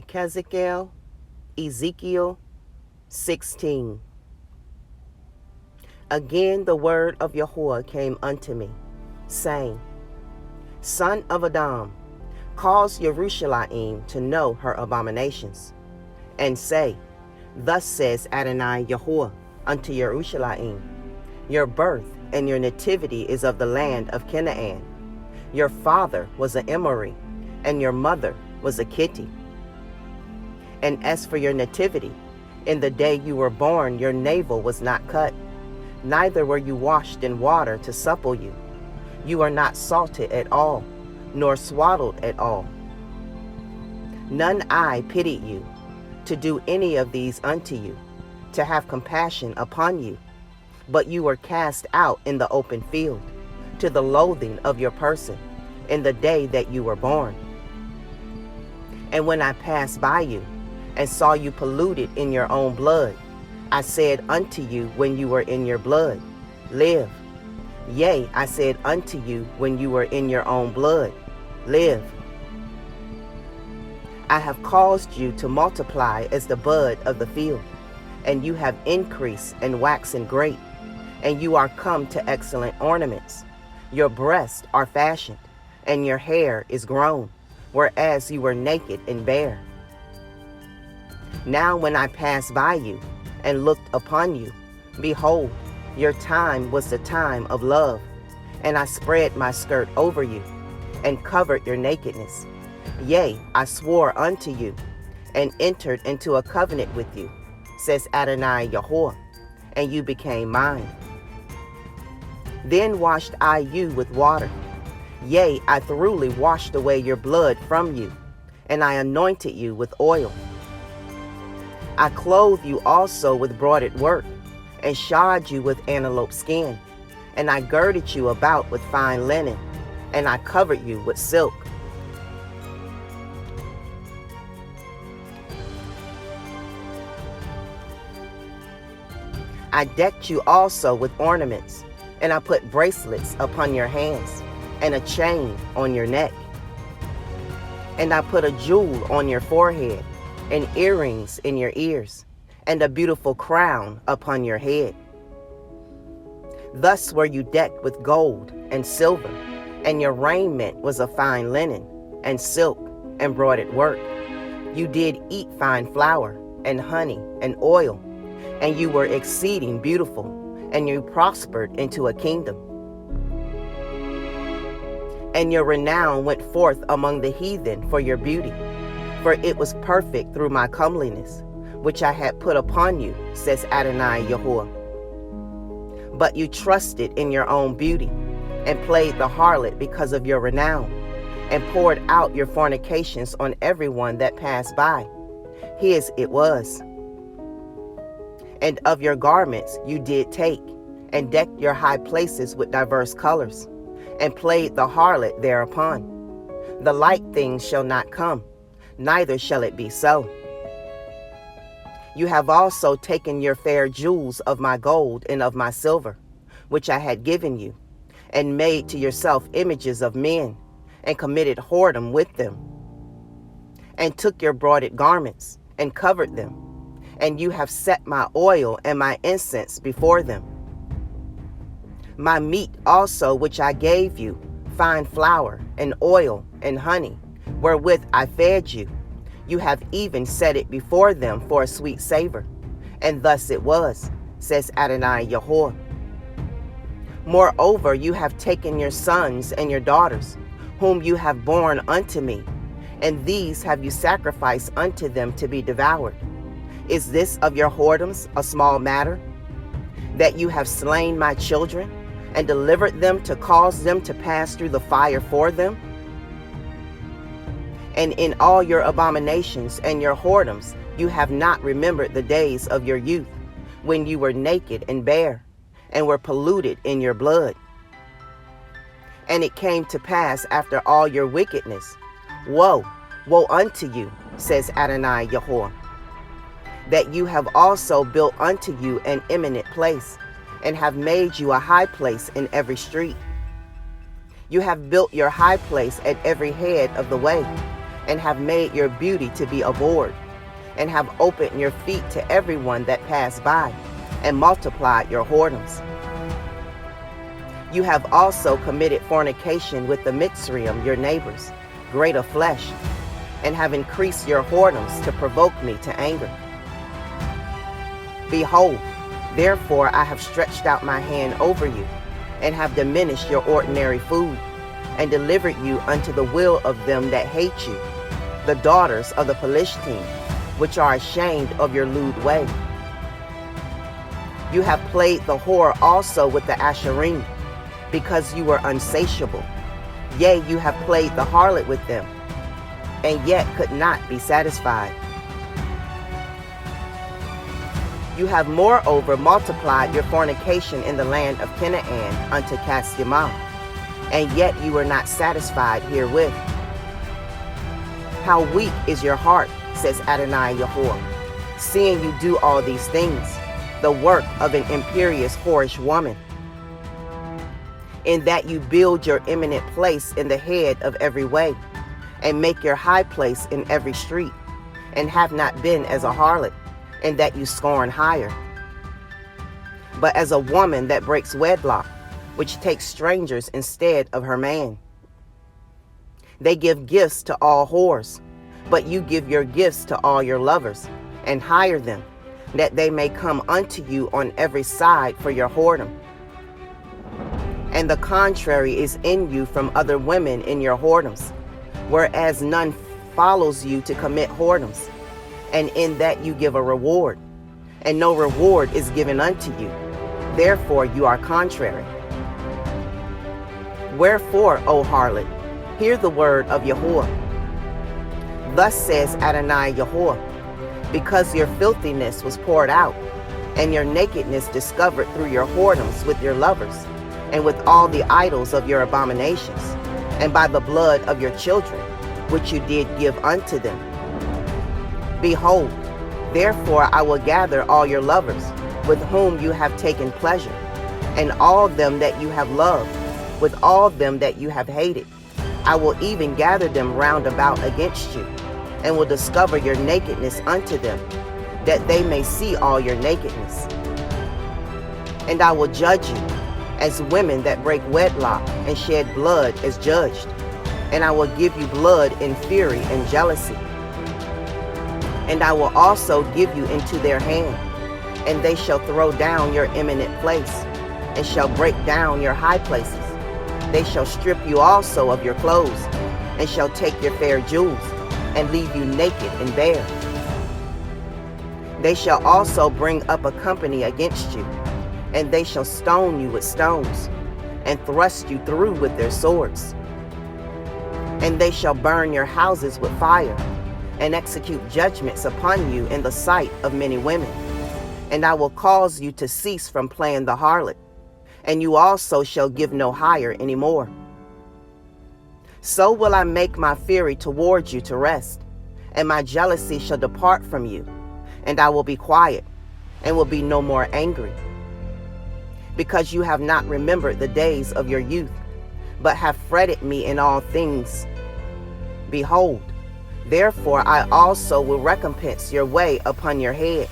YECHEZQ'EL, Ezekiel 16. Again the word of Yahuwah came unto me, saying, Son of Adam, cause Jerusalem to know her abominations, and say, Thus says Adonai Yahuwah unto Jerusalem, Your birth and your nativity is of the land of Canaan. Your father was an Emori, and your mother was a Kitti. And as for your nativity, in the day you were born your navel was not cut, neither were you washed in water to supple you. You are not salted at all, nor swaddled at all. None eye pitied you, to do any of these unto you, to have compassion upon you. But you were cast out in the open field, to the loathing of your person, in the day that you were born. And when I passed by you, and saw you polluted in your own blood, I said unto you when you were in your blood, Live. Yea, I said unto you when you were in your own blood, Live. I have caused you to multiply as the bud of the field, and you have increased and waxen great, and you are come to excellent ornaments. Your breasts are fashioned, and your hair is grown, whereas you were naked and bare. Now when I passed by you and looked upon you, behold, your time was the time of love, and I spread my skirt over you and covered your nakedness. Yea, I swore unto you and entered into a covenant with you, says Adonai Yahuwah, and you became mine. Then washed I you with water. Yea, I thoroughly washed away your blood from you, and I anointed you with oil. I clothed you also with broidered work, and shod you with antelope skin, and I girded you about with fine linen, and I covered you with silk. I decked you also with ornaments, and I put bracelets upon your hands, and a chain on your neck. And I put a jewel on your forehead, and earrings in your ears, and a beautiful crown upon your head. Thus were you decked with gold and silver, and your raiment was of fine linen, and silk, and broidered work. You did eat fine flour, and honey, and oil, and you were exceeding beautiful, and you prospered into a kingdom. And your renown went forth among the heathen for your beauty, for it was perfect through my comeliness, which I had put upon you, says Adonai Yahuwah. But you trusted in your own beauty, and played the harlot because of your renown, and poured out your fornications on everyone that passed by. His it was. And of your garments you did take, and decked your high places with diverse colors, and played the harlot thereupon. The like things shall not come, neither shall it be so. You have also taken your fair jewels of my gold and of my silver, which I had given you, and made to yourself images of men, and committed whoredom with them, and took your broidered garments, and covered them, and you have set my oil and my incense before them. My meat also which I gave you, fine flour, and oil, and honey, wherewith I fed you, you have even set it before them for a sweet savor. And thus it was, says Adonai Yahuwah. Moreover, you have taken your sons and your daughters, whom you have borne unto me, and these have you sacrificed unto them to be devoured. Is this of your whoredoms a small matter, that you have slain my children, and delivered them to cause them to pass through the fire for them? And in all your abominations and your whoredoms you have not remembered the days of your youth, when you were naked and bare, and were polluted in your blood. And it came to pass after all your wickedness, Woe, woe unto you, says Adonai Yahuwah, that you have also built unto you an eminent place, and have made you a high place in every street. You have built your high place at every head of the way, and have made your beauty to be abhorred, and have opened your feet to everyone that passed by, and multiplied your whoredoms. You have also committed fornication with the Mitzrayim, your neighbors, great of flesh, and have increased your whoredoms to provoke me to anger. Behold, therefore I have stretched out my hand over you, and have diminished your ordinary food, and delivered you unto the will of them that hate you, the daughters of the Philistine, which are ashamed of your lewd way. You have played the whore also with the Asherim, because you were unsatiable. Yea, you have played the harlot with them, and yet could not be satisfied. You have moreover multiplied your fornication in the land of Canaan unto Castimah, and yet you were not satisfied herewith. How weak is your heart, says Adonai Yahuwah, seeing you do all these things, the work of an imperious whorish woman, in that you build your eminent place in the head of every way, and make your high place in every street, and have not been as a harlot, in that you scorn higher, but as a woman that breaks wedlock, which takes strangers instead of her man. They give gifts to all whores, but you give your gifts to all your lovers, and hire them, that they may come unto you on every side for your whoredom. And the contrary is in you from other women in your whoredoms, whereas none follows you to commit whoredoms, and in that you give a reward, and no reward is given unto you. Therefore you are contrary. Wherefore, O harlot, hear the word of Yahuwah. Thus says Adonai Yahuwah, because your filthiness was poured out, and your nakedness discovered through your whoredoms with your lovers, and with all the idols of your abominations, and by the blood of your children, which you did give unto them. Behold, therefore I will gather all your lovers, with whom you have taken pleasure, and all them that you have loved, with all them that you have hated. I will even gather them round about against you, and will discover your nakedness unto them, that they may see all your nakedness. And I will judge you as women that break wedlock and shed blood as judged, and I will give you blood in fury and jealousy. And I will also give you into their hand, and they shall throw down your eminent place, and shall break down your high places. They shall strip you also of your clothes, and shall take your fair jewels, and leave you naked and bare. They shall also bring up a company against you, and they shall stone you with stones, and thrust you through with their swords. And they shall burn your houses with fire, and execute judgments upon you in the sight of many women. And I will cause you to cease from playing the harlot, and you also shall give no hire any more. So will I make my fury towards you to rest, and my jealousy shall depart from you, and I will be quiet, and will be no more angry. Because you have not remembered the days of your youth, but have fretted me in all things. Behold, therefore I also will recompense your way upon your head,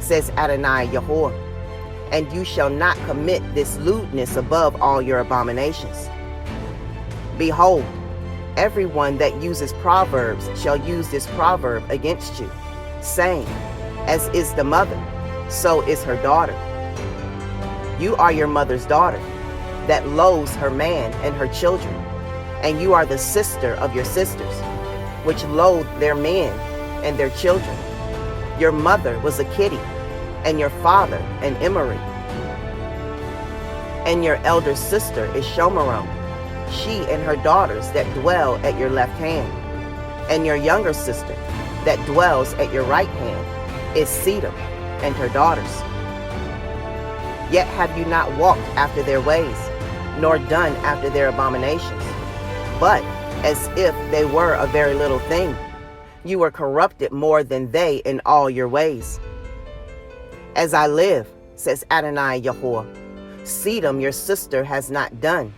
says Adonai Yahuwah, and you shall not commit this lewdness above all your abominations. Behold, everyone that uses proverbs shall use this proverb against you, saying, as is the mother, so is her daughter. You are your mother's daughter, that loathes her man and her children, and you are the sister of your sisters, which loathe their men and their children. Your mother was a kitty, and your father an emery. And your elder sister is Shomeron, she and her daughters that dwell at your left hand. And your younger sister that dwells at your right hand is Sedom and her daughters. Yet have you not walked after their ways, nor done after their abominations, but as if they were a very little thing, you were corrupted more than they in all your ways. As I live, says Adonai Yahuwah, Sedom your sister has not done,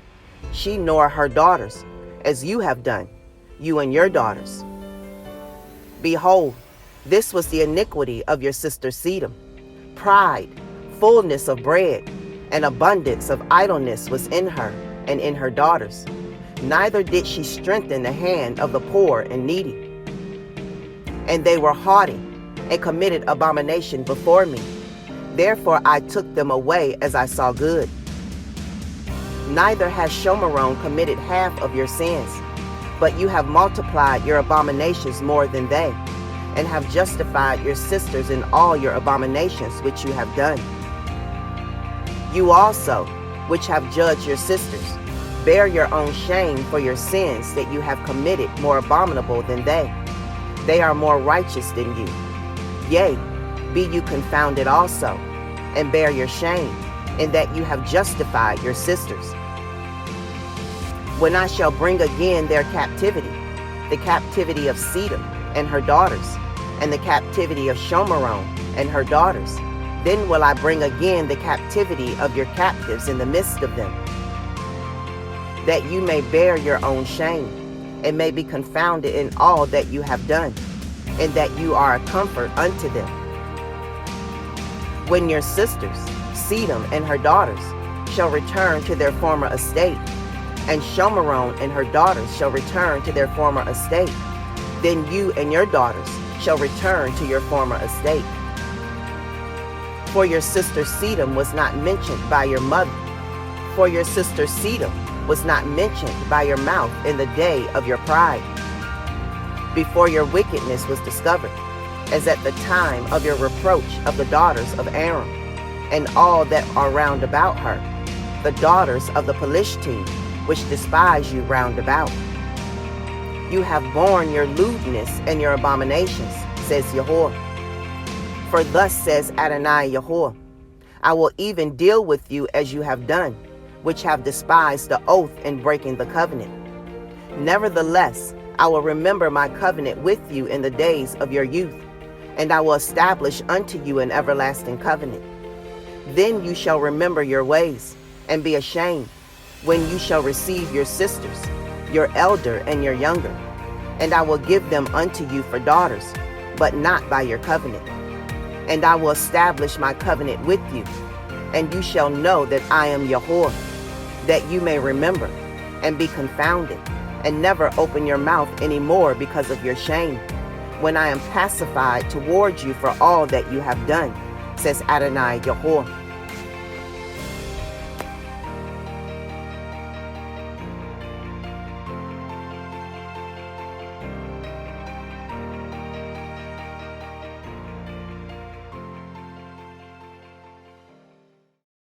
she nor her daughters, as you have done, you and your daughters. Behold, this was the iniquity of your sister Sedom. Pride, fullness of bread, and abundance of idleness was in her and in her daughters. Neither did she strengthen the hand of the poor and needy. And they were haughty and committed abomination before me. Therefore I took them away as I saw good. Neither has Shomeron committed half of your sins, but you have multiplied your abominations more than they, and have justified your sisters in all your abominations which you have done. You also, which have judged your sisters, bear your own shame for your sins that you have committed more abominable than they. They are more righteous than you. Yea, be you confounded also, and bear your shame, in that you have justified your sisters. When I shall bring again their captivity, the captivity of Sedom and her daughters, and the captivity of Shomeron and her daughters, then will I bring again the captivity of your captives in the midst of them, that you may bear your own shame, and may be confounded in all that you have done, and that you are a comfort unto them. When your sisters, Sedom and her daughters, shall return to their former estate, and Shomeron and her daughters shall return to their former estate, then you and your daughters shall return to your former estate. For your sister Sedom was not mentioned by your mother, for your sister Sedom was not mentioned by your mouth in the day of your pride, before your wickedness was discovered, as at the time of your reproach of the daughters of Aaron, and all that are round about her, the daughters of the Pelishtim, which despise you round about. You have borne your lewdness and your abominations, says Yahuwah. For thus says Adonai Yahuwah, I will even deal with you as you have done, which have despised the oath in breaking the covenant. Nevertheless, I will remember my covenant with you in the days of your youth, and I will establish unto you an everlasting covenant. Then you shall remember your ways, and be ashamed, when you shall receive your sisters, your elder and your younger, and I will give them unto you for daughters, but not by your covenant. And I will establish my covenant with you, and you shall know that I am Yahuwah, that you may remember, and be confounded, and never open your mouth any more because of your shame, when I am pacified towards you for all that you have done, says Adonai Yahuwah.